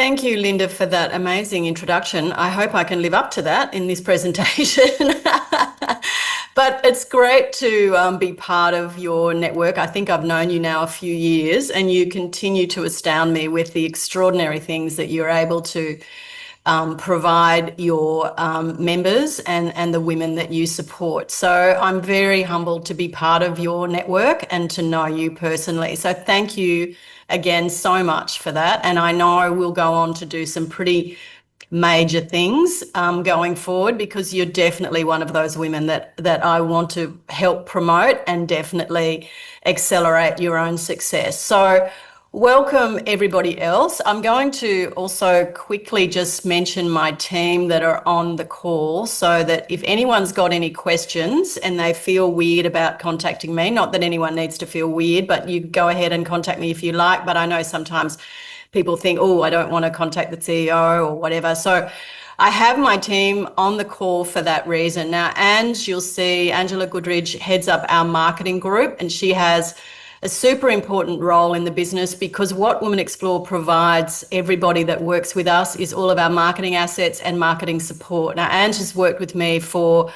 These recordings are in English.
Thank you, Linda, for that amazing introduction. I hope I can live up to that in this presentation. But it's great to be part of your network. I think I've known you now a few years, and you continue to astound me with the extraordinary things that you're able to provide your members and the women that you support. So I'm very humbled to be part of your network and to know you personally. So thank you again so much for that. And I know we'll go on to do some pretty major things going forward, because you're definitely one of those women that I want to help promote and definitely accelerate your own success. So welcome everybody else. I'm going to also quickly just mention my team that are on the call, so that if anyone's got any questions and they feel weird about contacting me, not that anyone needs to feel weird, but you go ahead and contact me if you like. But I know sometimes people think, oh, I don't want to contact the CEO or whatever. So I have my team on the call for that reason. Now, you'll see Angela Goodridge heads up our marketing group, and she has a super important role in the business, because what Women Explore provides everybody that works with us is all of our marketing assets and marketing support. Now, Ange has worked with me for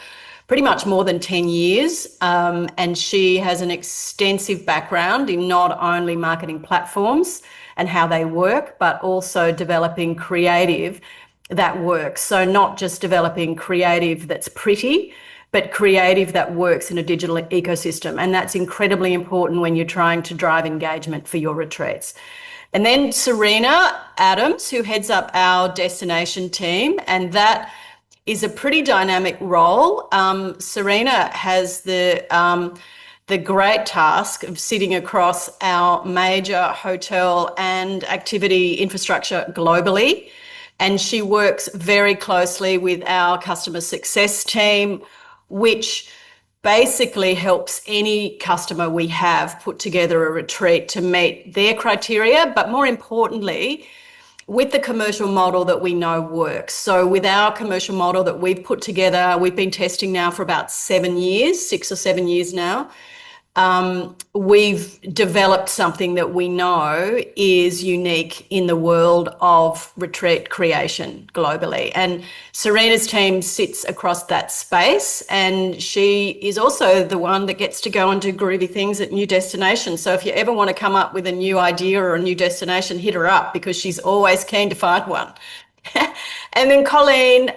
pretty much more than 10 years, and she has an extensive background in not only marketing platforms and how they work, but also developing creative that works. So not just developing creative that's pretty, but creative that works in a digital ecosystem. And that's incredibly important when you're trying to drive engagement for your retreats. And then Serena Adams, who heads up our destination team, and that is a pretty dynamic role. Serena has the great task of sitting across our major hotel and activity infrastructure globally. And she works very closely with our customer success team, which basically helps any customer we have put together a retreat to meet their criteria, but more importantly, with the commercial model that we know works. So with our commercial model that we've put together, we've been testing now for about 7 years, 6 or 7 years now. We've developed something that we know is unique in the world of retreat creation globally. And Serena's team sits across that space, and she is also the one that gets to go and do groovy things at new destinations. So if you ever want to come up with a new idea or a new destination, hit her up, because she's always keen to find one. And then Colleen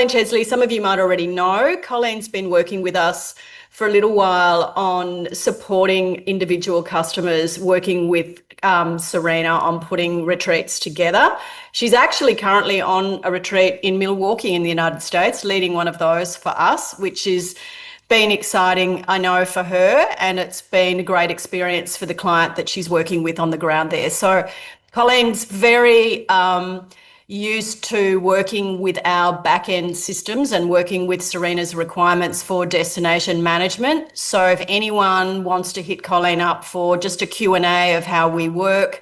Chesley, some of you might already know. Colleen's been working with us for a little while on supporting individual customers, working with Serena on putting retreats together. She's actually currently on a retreat in Milwaukee in the United States, leading one of those for us, which has been exciting, I know, for her, and it's been a great experience for the client that she's working with on the ground there. So Colleen's very used to working with our back-end systems and working with Serena's requirements for destination management. So if anyone wants to hit Colleen up for just a Q&A of how we work,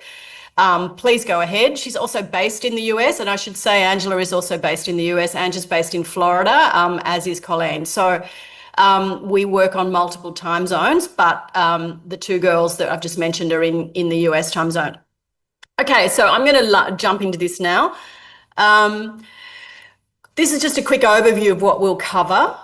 please go ahead. She's also based in the US, and I should say Angela is also based in the US. Angela's based in Florida, as is Colleen. So we work on multiple time zones, but the two girls that I've just mentioned are in the US time zone. Okay, so I'm going to jump into this now. This is just a quick overview of what we'll cover.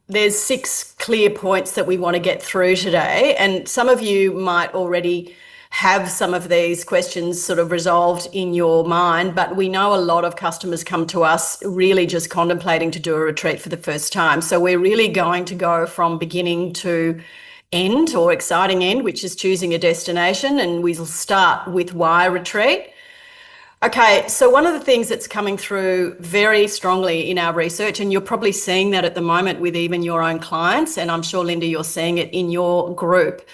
There's 6 clear points that we want to get through today, and some of you might already have some of these questions sort of resolved in your mind, but we know a lot of customers come to us really just contemplating to do a retreat for the first time. So we're really going to go from beginning to end, or exciting end, which is choosing a destination, and we'll start with why retreat. Okay, so one of the things that's coming through very strongly in our research, and you're probably seeing that at the moment with even your own clients, and I'm sure, Linda, you're seeing it in your group,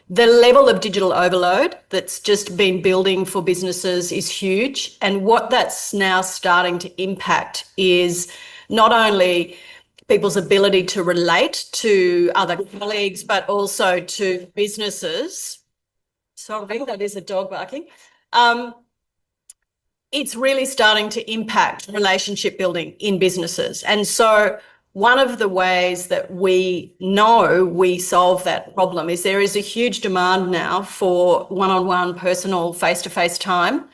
the level of digital overload that's just been building for businesses is huge. And what that's now starting to impact is not only people's ability to relate to other colleagues, but also to businesses. Sorry, that is a dog barking. It's really starting to impact relationship building in businesses. And so one of the ways that we know we solve that problem is there is a huge demand now for one-on-one personal face-to-face time.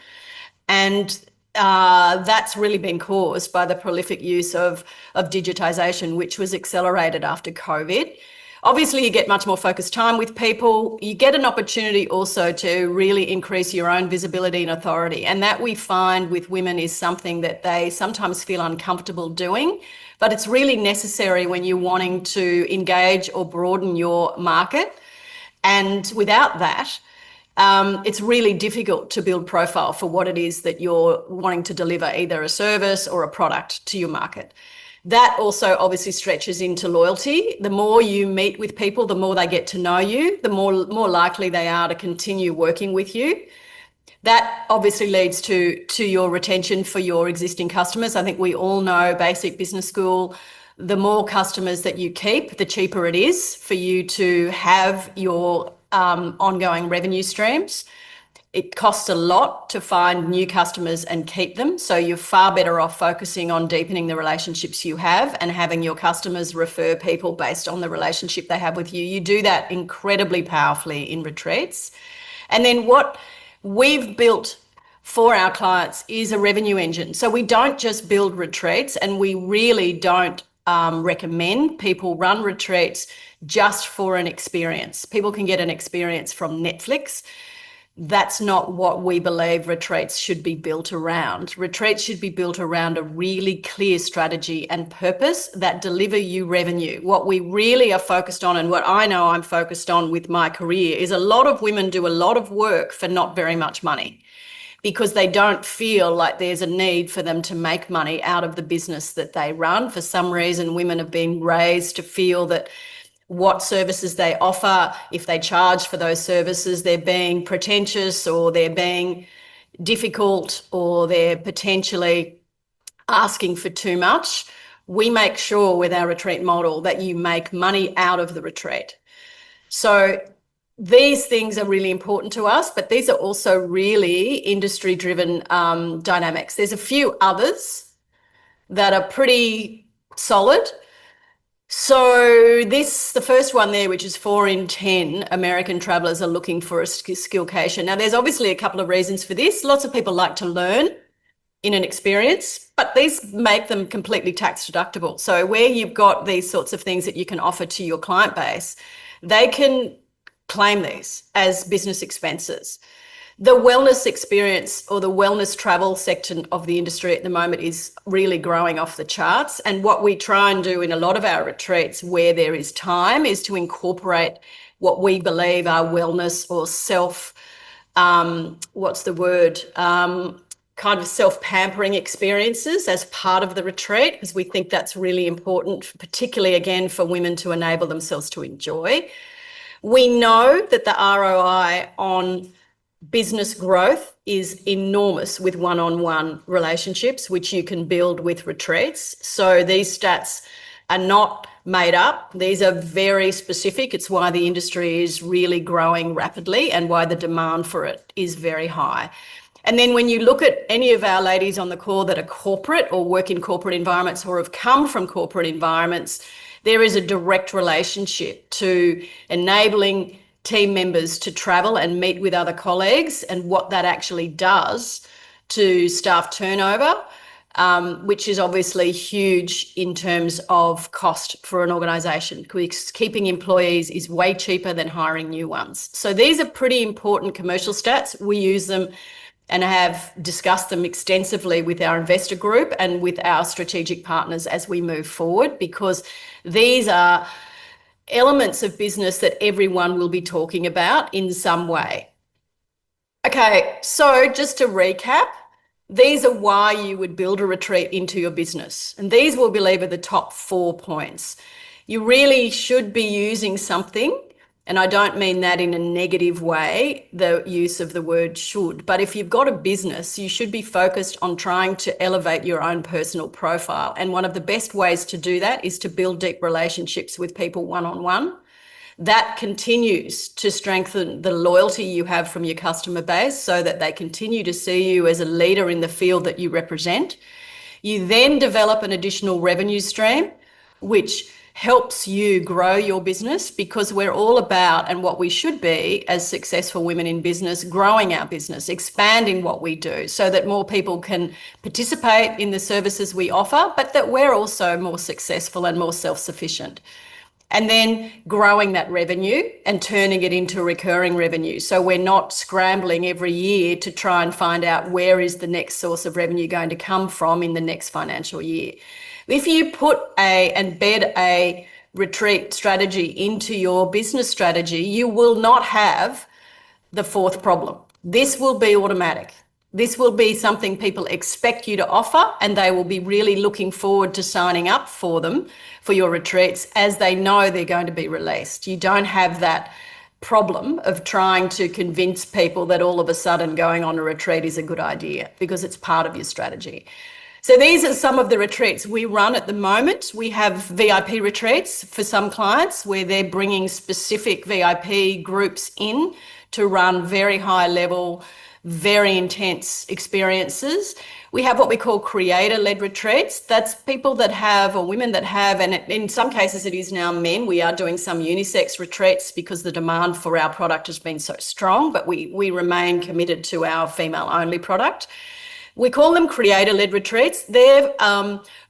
And that's really been caused by the prolific use of digitization, which was accelerated after COVID. Obviously, you get much more focused time with people. You get an opportunity also to really increase your own visibility and authority. And that we find with women is something that they sometimes feel uncomfortable doing, but it's really necessary when you're wanting to engage or broaden your market. And without that, it's really difficult to build profile for what it is that you're wanting to deliver, either a service or a product to your market. That also obviously stretches into loyalty. The more you meet with people, the more they get to know you, the more likely they are to continue working with you. That obviously leads to your retention for your existing customers. I think we all know, basic business school, the more customers that you keep, the cheaper it is for you to have your ongoing revenue streams. It costs a lot to find new customers and keep them. So you're far better off focusing on deepening the relationships you have and having your customers refer people based on the relationship they have with you. You do that incredibly powerfully in retreats. And then what we've built for our clients is a revenue engine. So we don't just build retreats, and we really don't recommend people run retreats just for an experience. People can get an experience from Netflix. That's not what we believe retreats should be built around. Retreats should be built around a really clear strategy and purpose that deliver you revenue. What we really are focused on, and what I know I'm focused on with my career, is a lot of women do a lot of work for not very much money, because they don't feel like there's a need for them to make money out of the business that they run. For some reason, women have been raised to feel that what services they offer, if they charge for those services, they're being pretentious, or they're being difficult, or they're potentially asking for too much. We make sure with our retreat model that you make money out of the retreat. So these things are really important to us, but these are also really industry-driven dynamics. There's a few others that are pretty solid. So the first one there, which is 4 in 10 American travelers are looking for a skillcation. Now, there's obviously a couple of reasons for this. Lots of people like to learn in an experience, but these make them completely tax deductible. So where you've got these sorts of things that you can offer to your client base, they can claim these as business expenses. The wellness experience, or the wellness travel section of the industry at the moment, is really growing off the charts. And what we try and do in a lot of our retreats where there is time is to incorporate what we believe are wellness or kind of self-pampering experiences as part of the retreat, because we think that's really important, particularly again for women to enable themselves to enjoy. We know that the ROI on business growth is enormous with one-on-one relationships, which you can build with retreats. So these stats are not made up. These are very specific. It's why the industry is really growing rapidly and why the demand for it is very high. And then when you look at any of our ladies on the call that are corporate or work in corporate environments or have come from corporate environments, there is a direct relationship to enabling team members to travel and meet with other colleagues, and what that actually does to staff turnover, which is obviously huge in terms of cost for an organisation, because keeping employees is way cheaper than hiring new ones. So these are pretty important commercial stats. We use them and have discussed them extensively with our investor group and with our strategic partners as we move forward, because these are elements of business that everyone will be talking about in some way. Okay, so just to recap, these are why you would build a retreat into your business. And these will be the top 4 points. You really should be using something, and I don't mean that in a negative way, the use of the word should, but if you've got a business, you should be focused on trying to elevate your own personal profile. And one of the best ways to do that is to build deep relationships with people one-on-one. That continues to strengthen the loyalty you have from your customer base so that they continue to see you as a leader in the field that you represent. You then develop an additional revenue stream, which helps you grow your business, because we're all about, and what we should be as successful women in business, growing our business, expanding what we do so that more people can participate in the services we offer, but that we're also more successful and more self-sufficient. And then growing that revenue and turning it into recurring revenue. So we're not scrambling every year to try and find out where is the next source of revenue going to come from in the next financial year. If you embed a retreat strategy into your business strategy, you will not have the fourth problem. This will be automatic. This will be something people expect you to offer, and they will be really looking forward to signing up for them, for your retreats, as they know they're going to be released. You don't have that problem of trying to convince people that all of a sudden going on a retreat is a good idea, because it's part of your strategy. So these are some of the retreats we run at the moment. We have VIP retreats for some clients where they're bringing specific VIP groups in to run very high level, very intense experiences. We have what we call creator-led retreats. That's people that have, or women that have, and in some cases it is now men. We are doing some unisex retreats because the demand for our product has been so strong, but we remain committed to our female-only product. We call them creator-led retreats. They're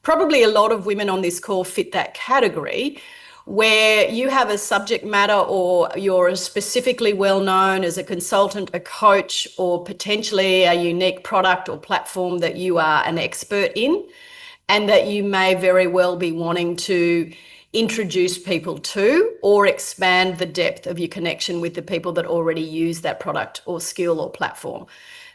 probably a lot of women on this call fit that category, where you have a subject matter, or you're specifically well known as a consultant, a coach, or potentially a unique product or platform that you are an expert in, and that you may very well be wanting to introduce people to, or expand the depth of your connection with the people that already use that product or skill or platform.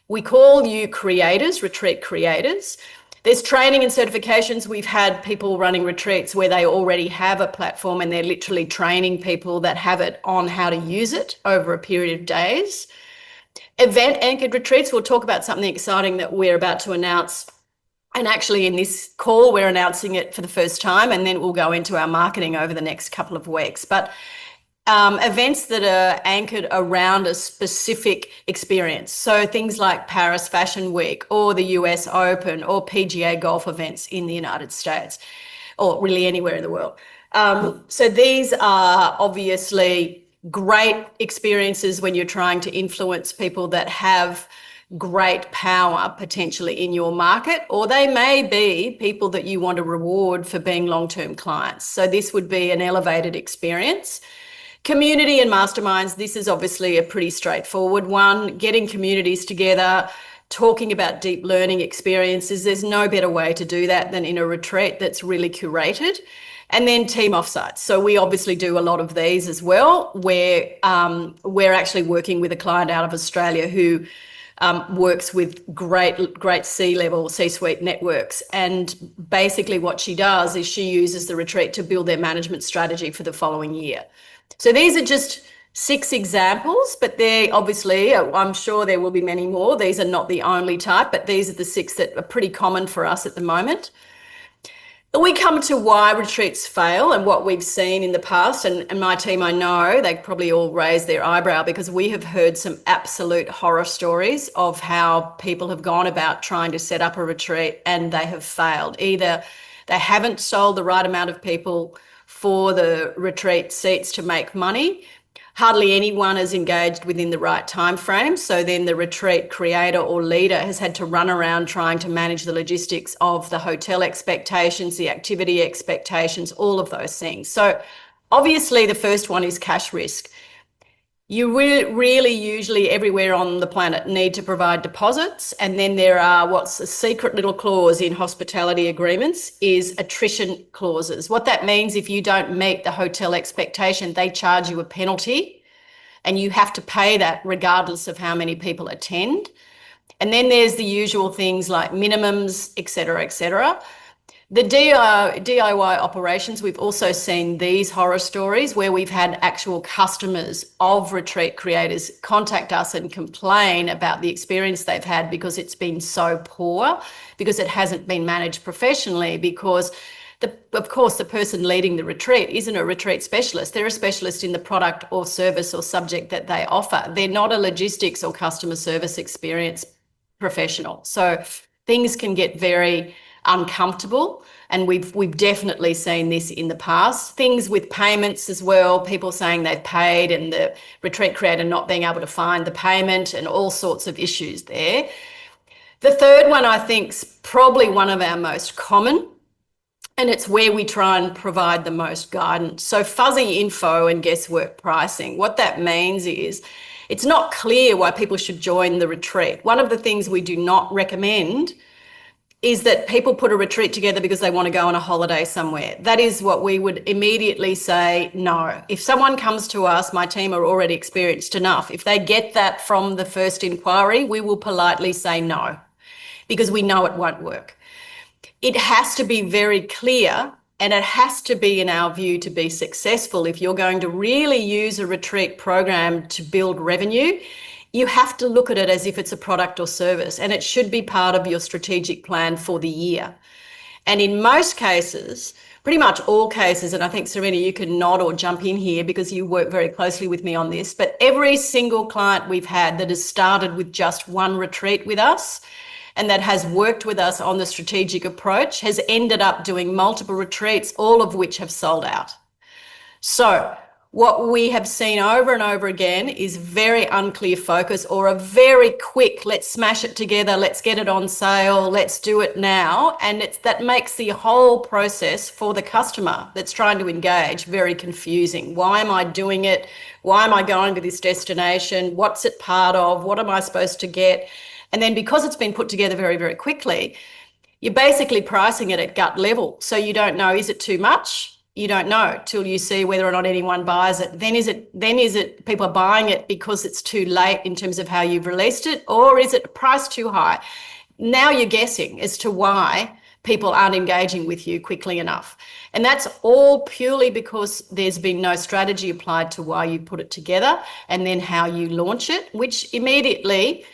We call you creators, retreat creators. There's training and certifications. We've had people running retreats where they already have a platform and they're literally training people that have it on how to use it over a period of days. Event anchored retreats, we'll talk about something exciting that we're about to announce. And actually in this call, we're announcing it for the first time, and then we'll go into our marketing over the next couple of weeks. But events that are anchored around a specific experience. So things like Paris Fashion Week, or the US Open, or PGA golf events in the United States, or really anywhere in the world. So these are obviously great experiences when you're trying to influence people that have great power potentially in your market, or they may be people that you want to reward for being long-term clients. So this would be an elevated experience. Community and masterminds, this is obviously a pretty straightforward one. Getting communities together, talking about deep learning experiences. There's no better way to do that than in a retreat that's really curated. And then team offsites. So we obviously do a lot of these as well, where we're actually working with a client out of Australia who works with great C-level, C-suite networks. And basically what she does is she uses the retreat to build their management strategy for the following year. So these are just 6 examples, but they're obviously, I'm sure there will be many more. These are not the only type, but these are the 6 that are pretty common for us at the moment. We come to why retreats fail and what we've seen in the past. And my team, I know, they probably all raise their eyebrow, because we have heard some absolute horror stories of how people have gone about trying to set up a retreat and they have failed. Either they haven't sold the right amount of people for the retreat seats to make money. Hardly anyone is engaged within the right time frame. So then the retreat creator or leader has had to run around trying to manage the logistics of the hotel expectations, the activity expectations, all of those things. So obviously the first one is cash risk. You really usually everywhere on the planet need to provide deposits. And then there are what's a secret little clause in hospitality agreements is attrition clauses. What that means, if you don't meet the hotel expectation, they charge you a penalty and you have to pay that regardless of how many people attend. And then there's the usual things like minimums, et cetera, et cetera. The DIY operations, we've also seen these horror stories where we've had actual customers of retreat creators contact us and complain about the experience they've had because it's been so poor, because it hasn't been managed professionally, because of course, the person leading the retreat isn't a retreat specialist. They're a specialist in the product or service or subject that they offer. They're not a logistics or customer service experience professional. So things can get very uncomfortable And we've definitely seen this in the past. Things with payments as well, people saying they've paid and the retreat creator not being able to find the payment and all sorts of issues there. The third one, I think, is probably one of our most common, and it's where we try and provide the most guidance. So fuzzy info and guesswork pricing, what that means is it's not clear why people should join the retreat. One of the things we do not recommend is that people put a retreat together because they want to go on a holiday somewhere. That is what we would immediately say, no. If someone comes to us, my team are already experienced enough. If they get that from the first inquiry, we will politely say no, because we know it won't work. It has to be very clear, and it has to be, in our view, to be successful. If you're going to really use a retreat program to build revenue, you have to look at it as if it's a product or service, and it should be part of your strategic plan for the year. And in most cases, pretty much all cases, and I think, Serena, you can nod or jump in here because you work very closely with me on this, but every single client we've had that has started with just one retreat with us and that has worked with us on the strategic approach has ended up doing multiple retreats, all of which have sold out. So what we have seen over and over again is very unclear focus, or a very quick, let's smash it together, let's get it on sale, let's do it now. And that makes the whole process for the customer that's trying to engage very confusing. Why am I doing it? Why am I going to this destination? What's it part of? What am I supposed to get? And then because it's been put together very, very quickly, you're basically pricing it at gut level. So you don't know, is it too much? You don't know till you see whether or not anyone buys it. Then is it people are buying it because it's too late in terms of how you've released it, or is it priced too high? Now you're guessing as to why people aren't engaging with you quickly enough. And that's all purely because there's been no strategy applied to why you put it together and then how you launch it, which immediately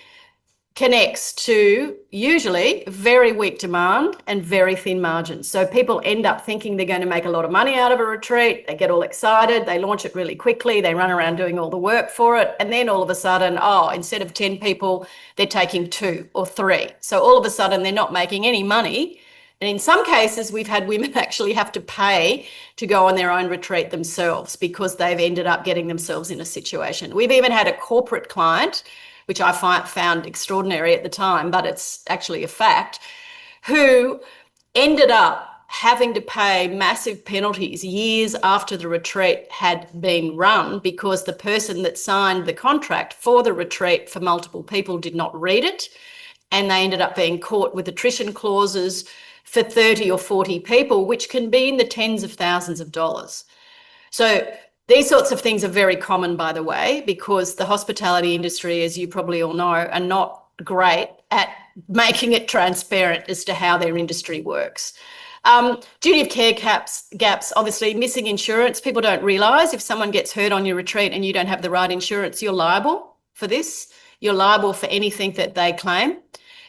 connects to usually very weak demand and very thin margins. So people end up thinking they're going to make a lot of money out of a retreat. They get all excited. They launch it really quickly. They run around doing all the work for it. And then all of a sudden, instead of 10 people, they're taking 2 or 3. So all of a sudden, they're not making any money. And in some cases, we've had women actually have to pay to go on their own retreat themselves because they've ended up getting themselves in a situation. We've even had a corporate client, which I found extraordinary at the time, but it's actually a fact, who ended up having to pay massive penalties years after the retreat had been run because the person that signed the contract for the retreat for multiple people did not read it, and they ended up being caught with attrition clauses for 30 or 40 people, which can be in the tens of thousands of dollars. So these sorts of things are very common, by the way, because the hospitality industry, as you probably all know, are not great at making it transparent as to how their industry works. Duty of care gaps, obviously missing insurance. People don't realise if someone gets hurt on your retreat and you don't have the right insurance, you're liable for this. You're liable for anything that they claim.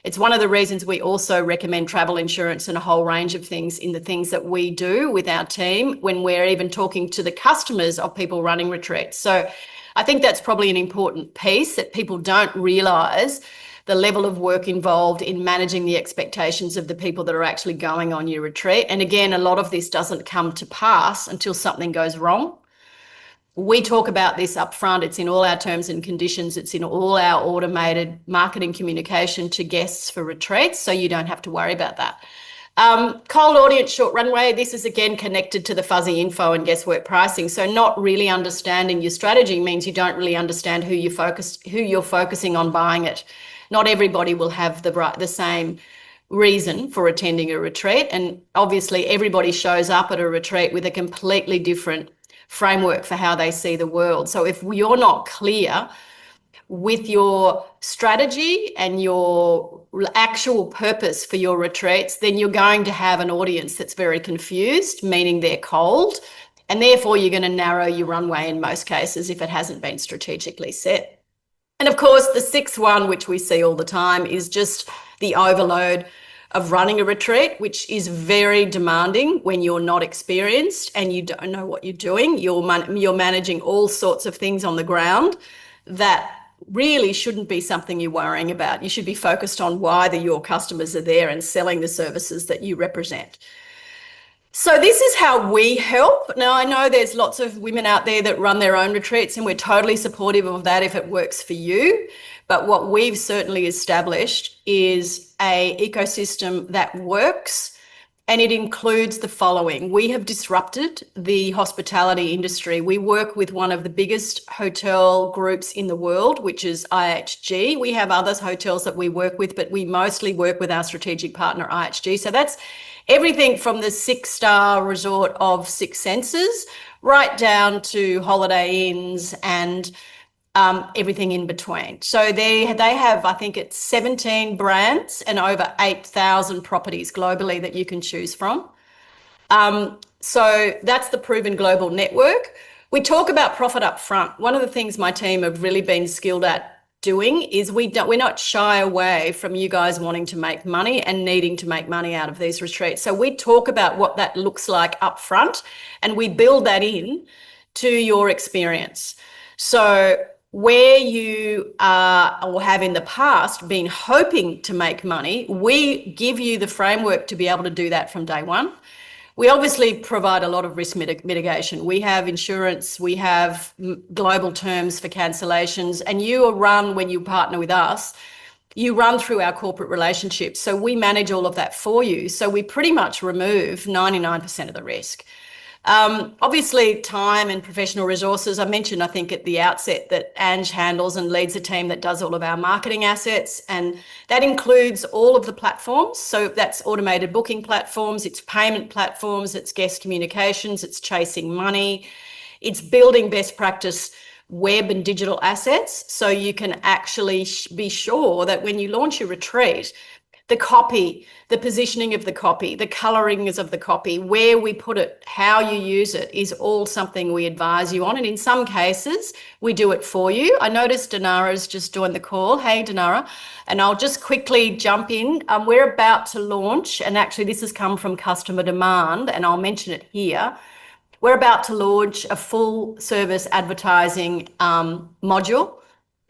It's one of the reasons we also recommend travel insurance and a whole range of things in the things that we do with our team when we're even talking to the customers of people running retreats. So I think that's probably an important piece, that people don't realise the level of work involved in managing the expectations of the people that are actually going on your retreat. And again, a lot of this doesn't come to pass until something goes wrong. We talk about this up front. It's in all our terms and conditions. It's in all our automated marketing communication to guests for retreats, so you don't have to worry about that. Cold audience, short runway. This is again connected to the fuzzy info and guesswork pricing. So not really understanding your strategy means you don't really understand who you're focusing on buying it. Not everybody will have the same reason for attending a retreat, and obviously everybody shows up at a retreat with a completely different framework for how they see the world. So if you're not clear with your strategy and your actual purpose for your retreats, then you're going to have an audience that's very confused, meaning they're cold, and therefore you're going to narrow your runway in most cases if it hasn't been strategically set. And of course, the sixth one, which we see all the time, is just the overload of running a retreat, which is very demanding when you're not experienced and you don't know what you're doing. You're managing all sorts of things on the ground that really shouldn't be something you're worrying about. You should be focused on why your customers are there and selling the services that you represent. So this is how we help. Now, I know there's lots of women out there that run their own retreats, and we're totally supportive of that if it works for you. But what we've certainly established is a ecosystem that works, and it includes the following. We have disrupted the hospitality industry. We work with one of the biggest hotel groups in the world, which is IHG. We have other hotels that we work with, but we mostly work with our strategic partner, IHG. So that's everything from the 6-star resort of Six Senses right down to Holiday Inns and everything in between. So they have, I think it's 17 brands and over 8,000 properties globally that you can choose from. So that's the proven global network. We talk about profit up front. One of the things my team have really been skilled at doing is we're not shy away from you guys wanting to make money and needing to make money out of these retreats. So we talk about what that looks like up front, and we build that in to your experience. So where you are or have in the past been hoping to make money, we give you the framework to be able to do that from day one. We obviously provide a lot of risk mitigation. We have insurance, we have global terms for cancellations, and you are run, when you partner with us, you run through our corporate relationships. So we manage all of that for you. So we pretty much remove 99% of the risk. Obviously, time and professional resources. I mentioned, I think, at the outset that Ange handles and leads a team that does all of our marketing assets, and that includes all of the platforms. So that's automated booking platforms, it's payment platforms, it's guest communications, it's chasing money, it's building best practice web and digital assets, so you can actually be sure that when you launch your retreat, the copy, the positioning of the copy, the colorings of the copy, where we put it, how you use it is all something we advise you on. And in some cases, we do it for you. I noticed Dinara's just joined the call. Hey, Dinara. And I'll just quickly jump in. We're about to launch, and actually this has come from customer demand, and I'll mention it here. We're about to launch a full service advertising module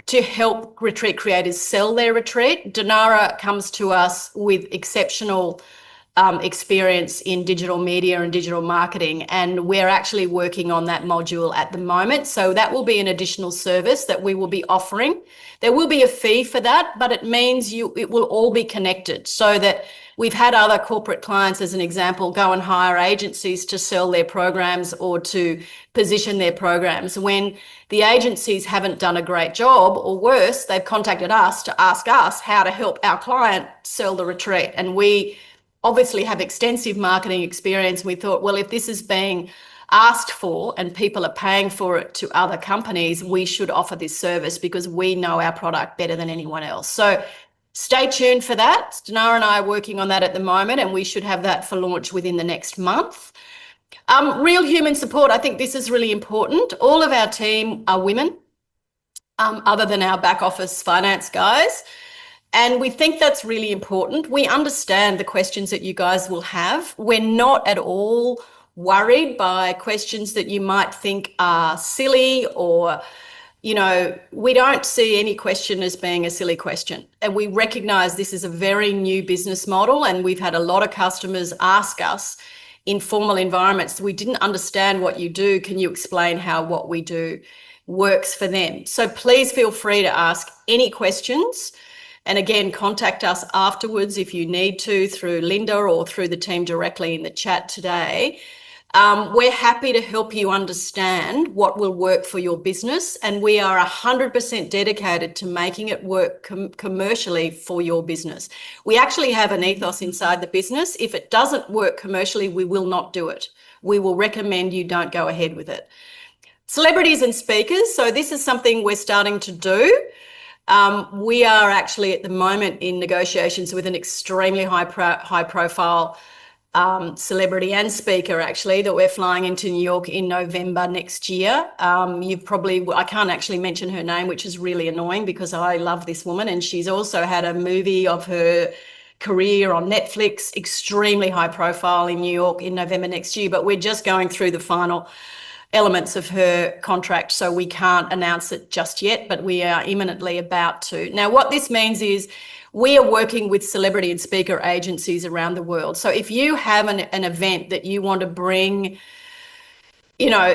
to help retreat creators sell their retreat. Dinara comes to us with exceptional experience in digital media and digital marketing, and we're actually working on that module at the moment. So that will be an additional service that we will be offering. There will be a fee for that, but it means it will all be connected, so that we've had other corporate clients, as an example, go and hire agencies to sell their programs or to position their programs. When the agencies haven't done a great job, or worse, they've contacted us to ask us how to help our client sell the retreat. And we obviously have extensive marketing experience. We thought, well, if this is being asked for and people are paying for it to other companies, we should offer this service because we know our product better than anyone else. So stay tuned for that. Dinara and I are working on that at the moment, and we should have that for launch within the next month. Real human support. I think this is really important. All of our team are women, other than our back office finance guys. And we think that's really important. We understand the questions that you guys will have. We're not at all worried by questions that you might think are silly, or, you know, we don't see any question as being a silly question. And we recognize this is a very new business model, and we've had a lot of customers ask us in formal environments, we didn't understand what you do. Can you explain how what we do works for them? So please feel free to ask any questions. And again, contact us afterwards if you need to, through Linda or through the team directly in the chat today. We're happy to help you understand what will work for your business, and we are 100% dedicated to making it work commercially for your business. We actually have an ethos inside the business. If it doesn't work commercially, we will not do it. We will recommend you don't go ahead with it. Celebrities and speakers. So this is something we're starting to do. We are actually at the moment in negotiations with an extremely high profile celebrity and speaker, actually, that we're flying into New York in November next year. I can't actually mention her name, which is really annoying because I love this woman, and she's also had a movie of her career on Netflix, extremely high profile in New York in November next year. But we're just going through the final elements of her contract, so we can't announce it just yet, but we are imminently about to. Now, what this means is we are working with celebrity and speaker agencies around the world. So if you have an event that you want to bring,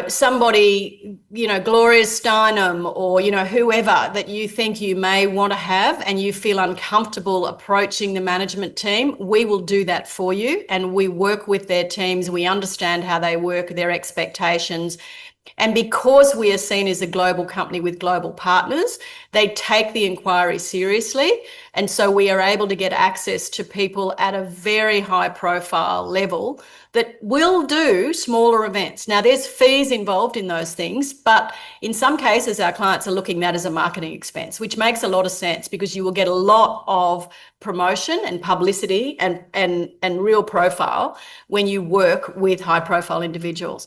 somebody, Gloria Steinem or, whoever that you think you may want to have and you feel uncomfortable approaching the management team, we will do that for you. And we work with their teams. We understand how they work, their expectations. And because we are seen as a global company with global partners, they take the inquiry seriously. And so we are able to get access to people at a very high profile level that will do smaller events. Now, there's fees involved in those things, but in some cases, our clients are looking at that as a marketing expense, which makes a lot of sense because you will get a lot of promotion and publicity and real profile when you work with high profile individuals.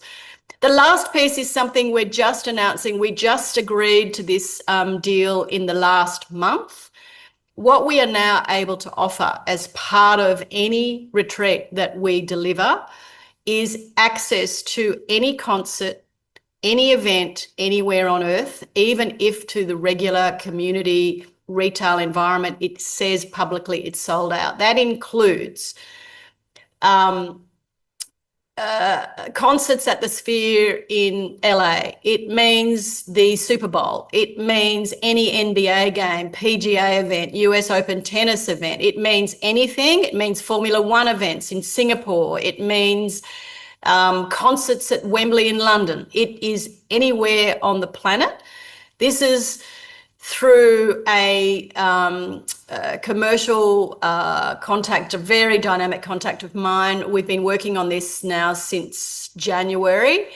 The last piece is something we're just announcing. We just agreed to this deal in the last month. What we are now able to offer as part of any retreat that we deliver is access to any concert, any event, anywhere on earth, even if to the regular community retail environment, it says publicly it's sold out. That includes concerts at the Sphere in LA. It means the Super Bowl. It means any NBA game, PGA event, US Open tennis event. It means anything. It means Formula One events in Singapore. It means concerts at Wembley in London. It is anywhere on the planet. This is through a commercial contact, a very dynamic contact of mine. We've been working on this now since January,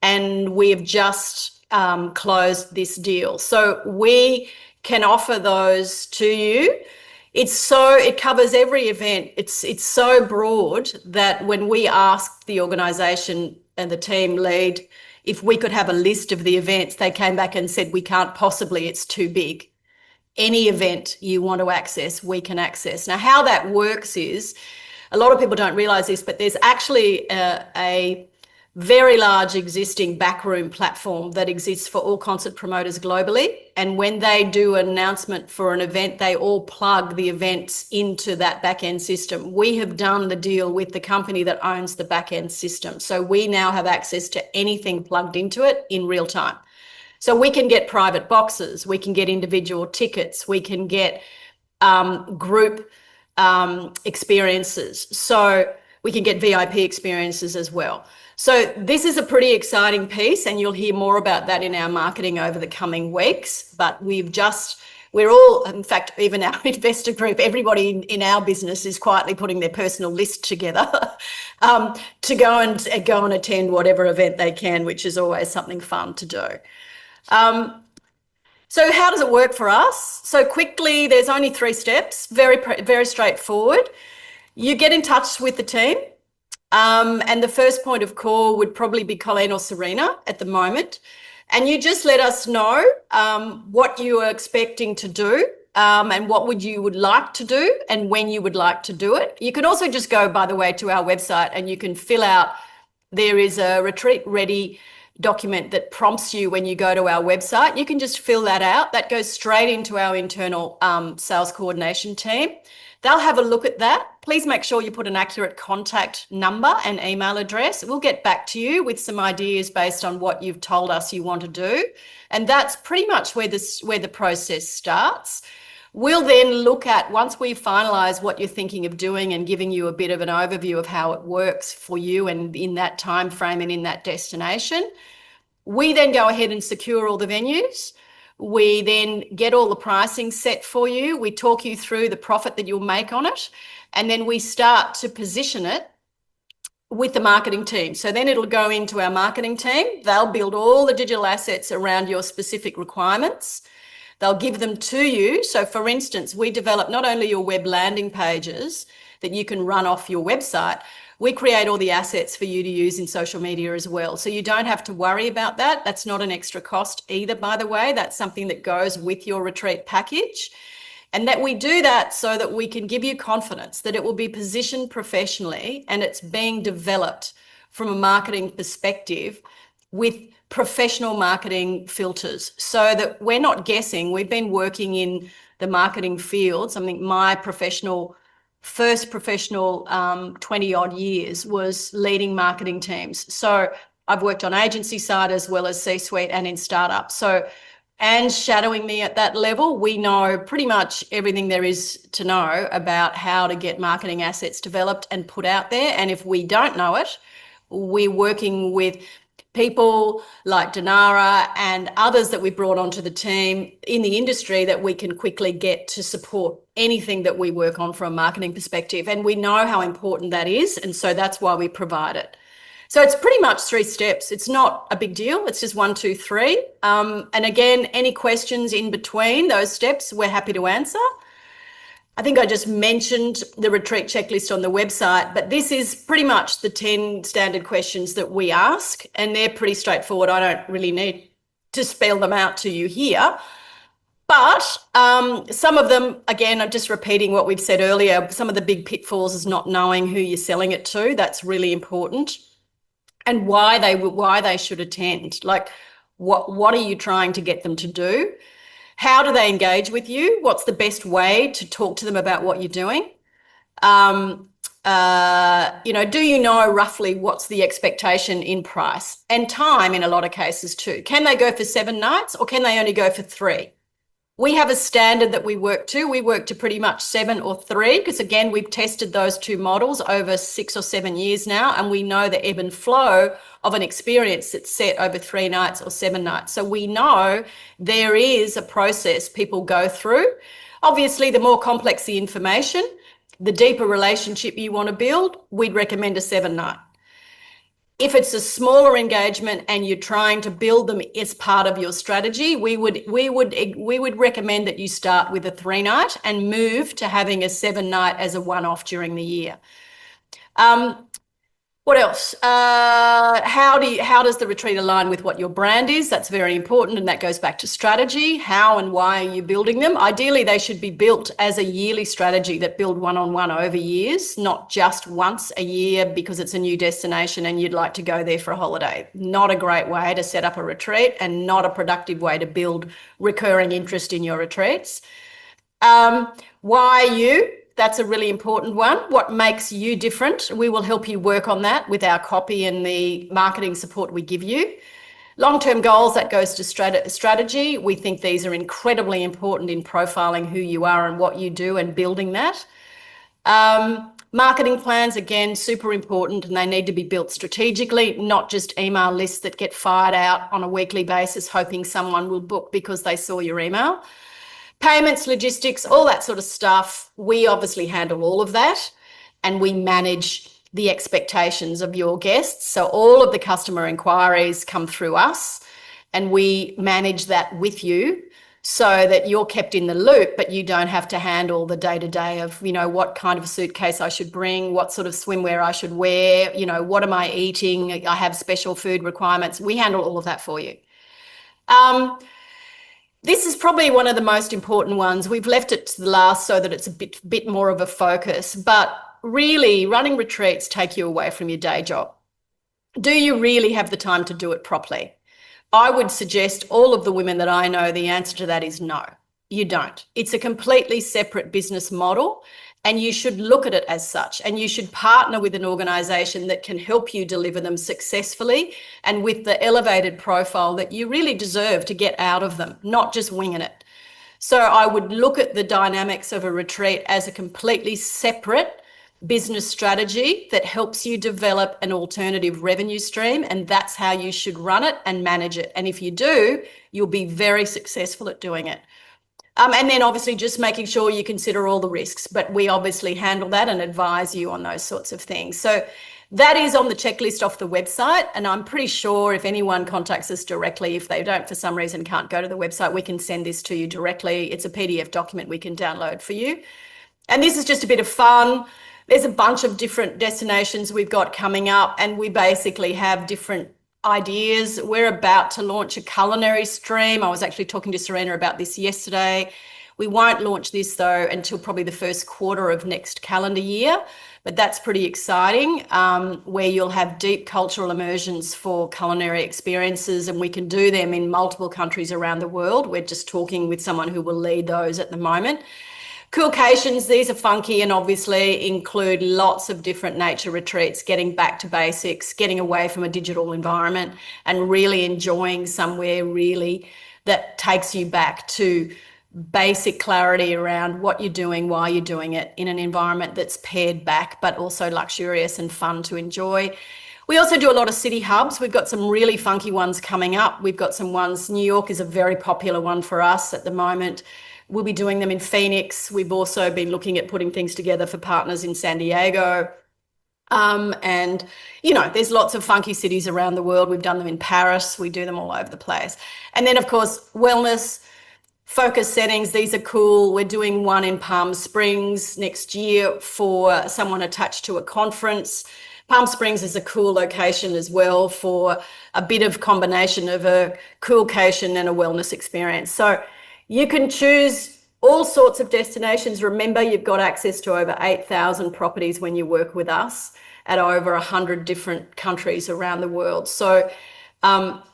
and we have just closed this deal. So we can offer those to you. It covers every event. It's so broad that when we asked the organisation and the team lead if we could have a list of the events, they came back and said, we can't possibly, it's too big. Any event you want to access, we can access. Now, how that works is, a lot of people don't realise this, but there's actually a very large existing backroom platform that exists for all concert promoters globally. And when they do an announcement for an event, they all plug the events into that back-end system. We have done the deal with the company that owns the back-end system. So we now have access to anything plugged into it in real time. So we can get private boxes, we can get individual tickets, we can get group experiences. So we can get VIP experiences as well. So this is a pretty exciting piece, and you'll hear more about that in our marketing over the coming weeks. But we're all, in fact, even our investor group, everybody in our business is quietly putting their personal list together to go and attend whatever event they can, which is always something fun to do. So how does it work for us? So quickly, there's only 3 steps, very straightforward. You get in touch with the team. And the first point of call would probably be Colleen or Serena at the moment. And you just let us know what you are expecting to do and what you would like to do and when you would like to do it. You can also just go, by the way, to our website and you can fill out, there is a retreat ready document that prompts you when you go to our website. You can just fill that out. That goes straight into our internal sales coordination team. They'll have a look at that. Please make sure you put an accurate contact number and email address. We'll get back to you with some ideas based on what you've told us you want to do. And that's pretty much where the process starts. We'll then look at, once we finalise what you're thinking of doing and giving you a bit of an overview of how it works for you and in that time frame and in that destination, we then go ahead and secure all the venues. We then get all the pricing set for you. We talk you through the profit that you'll make on it. And then we start to position it with the marketing team. So then it'll go into our marketing team. They'll build all the digital assets around your specific requirements. They'll give them to you. So for instance, we develop not only your web landing pages that you can run off your website, we create all the assets for you to use in social media as well. So you don't have to worry about that. That's not an extra cost either, by the way. That's something that goes with your retreat package. And that we do that so that we can give you confidence that it will be positioned professionally and it's being developed from a marketing perspective with professional marketing filters so that we're not guessing. We've been working in the marketing fields. I think my first professional 20 odd years was leading marketing teams. So I've worked on agency side as well as C-suite and in startups. So, and shadowing me at that level, we know pretty much everything there is to know about how to get marketing assets developed and put out there. And if we don't know it, we're working with people like Dinara and others that we brought onto the team in the industry that we can quickly get to support anything that we work on from a marketing perspective. And we know how important that is. And so that's why we provide it. So it's pretty much 3 steps. It's not a big deal. It's just 1, 2, 3. And again, any questions in between those steps, we're happy to answer. I think I just mentioned the retreat checklist on the website, but this is pretty much the 10 standard questions that we ask, and they're pretty straightforward. I don't really need to spell them out to you here. But some of them, again, I'm just repeating what we've said earlier, some of the big pitfalls is not knowing who you're selling it to. That's really important. And why they should attend. Like, what are you trying to get them to do? How do they engage with you? What's the best way to talk to them about what you're doing? Do you know roughly what's the expectation in price and time in a lot of cases too? Can they go for 7 nights or can they only go for 3? We have a standard that we work to. We work to pretty much 7 or 3 because, again, we've tested those 2 models over 6 or 7 years now, and we know the ebb and flow of an experience that's set over 3 nights or 7 nights. So we know there is a process people go through. Obviously, the more complex the information, the deeper relationship you want to build, we'd recommend a 7-night. If it's a smaller engagement and you're trying to build them as part of your strategy, we would recommend that you start with a 3-night and move to having a 7-night as a one-off during the year. What else? How does the retreat align with what your brand is? That's very important, and that goes back to strategy. How and why are you building them? Ideally, they should be built as a yearly strategy that build one-on-one over years, not just once a year because it's a new destination and you'd like to go there for a holiday. Not a great way to set up a retreat and not a productive way to build recurring interest in your retreats. Why you? That's a really important one. What makes you different? We will help you work on that with our copy and the marketing support we give you. Long-term goals, that goes to strategy. We think these are incredibly important in profiling who you are and what you do and building that. Marketing plans, again, super important, and they need to be built strategically, not just email lists that get fired out on a weekly basis, hoping someone will book because they saw your email. Payments, logistics, all that sort of stuff. We obviously handle all of that, and we manage the expectations of your guests. So all of the customer inquiries come through us, and we manage that with you so that you're kept in the loop, but you don't have to handle the day-to-day of, what kind of a suitcase I should bring, what sort of swimwear I should wear, what am I eating? I have special food requirements. We handle all of that for you. This is probably one of the most important ones. We've left it to the last so that it's a bit more of a focus, but really running retreats take you away from your day job. Do you really have the time to do it properly? I would suggest all of the women that I know, the answer to that is no, you don't. It's a completely separate business model, and you should look at it as such, and you should partner with an organisation that can help you deliver them successfully and with the elevated profile that you really deserve to get out of them, not just winging it. So I would look at the dynamics of a retreat as a completely separate business strategy that helps you develop an alternative revenue stream, and that's how you should run it and manage it. And if you do, you'll be very successful at doing it. And then obviously just making sure you consider all the risks, but we obviously handle that and advise you on those sorts of things. So that is on the checklist off the website, and I'm pretty sure if anyone contacts us directly, if they don't for some reason can't go to the website, we can send this to you directly. It's a PDF document we can download for you. And this is just a bit of fun. There's a bunch of different destinations we've got coming up, and we basically have different ideas. We're about to launch a culinary stream. I was actually talking to Serena about this yesterday. We won't launch this though until probably the first quarter of next calendar year, but that's pretty exciting, where you'll have deep cultural immersions for culinary experiences, and we can do them in multiple countries around the world. We're just talking with someone who will lead those at the moment. Coolcations, these are funky and obviously include lots of different nature retreats, getting back to basics, getting away from a digital environment and really enjoying somewhere really that takes you back to basic clarity around what you're doing, why you're doing it, in an environment that's pared back but also luxurious and fun to enjoy. We also do a lot of city hubs. We've got some really funky ones coming up. We've got some ones, New York is a very popular one for us at the moment. We'll be doing them in Phoenix. We've also been looking at putting things together for partners in San Diego. And, you know, there's lots of funky cities around the world. We've done them in Paris. We do them all over the place. And then, of course, wellness, focus settings. These are cool. We're doing one in Palm Springs next year for someone attached to a conference. Palm Springs is a cool location as well for a bit of combination of a coolcation and a wellness experience. So you can choose all sorts of destinations. Remember, you've got access to over 8,000 properties when you work with us at over 100 different countries around the world. So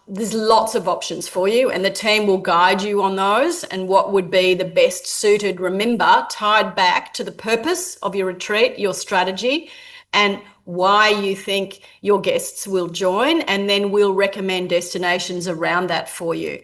there's lots of options for you, and the team will guide you on those and what would be the best suited, remember, tied back to the purpose of your retreat, your strategy, and why you think your guests will join, and then we'll recommend destinations around that for you.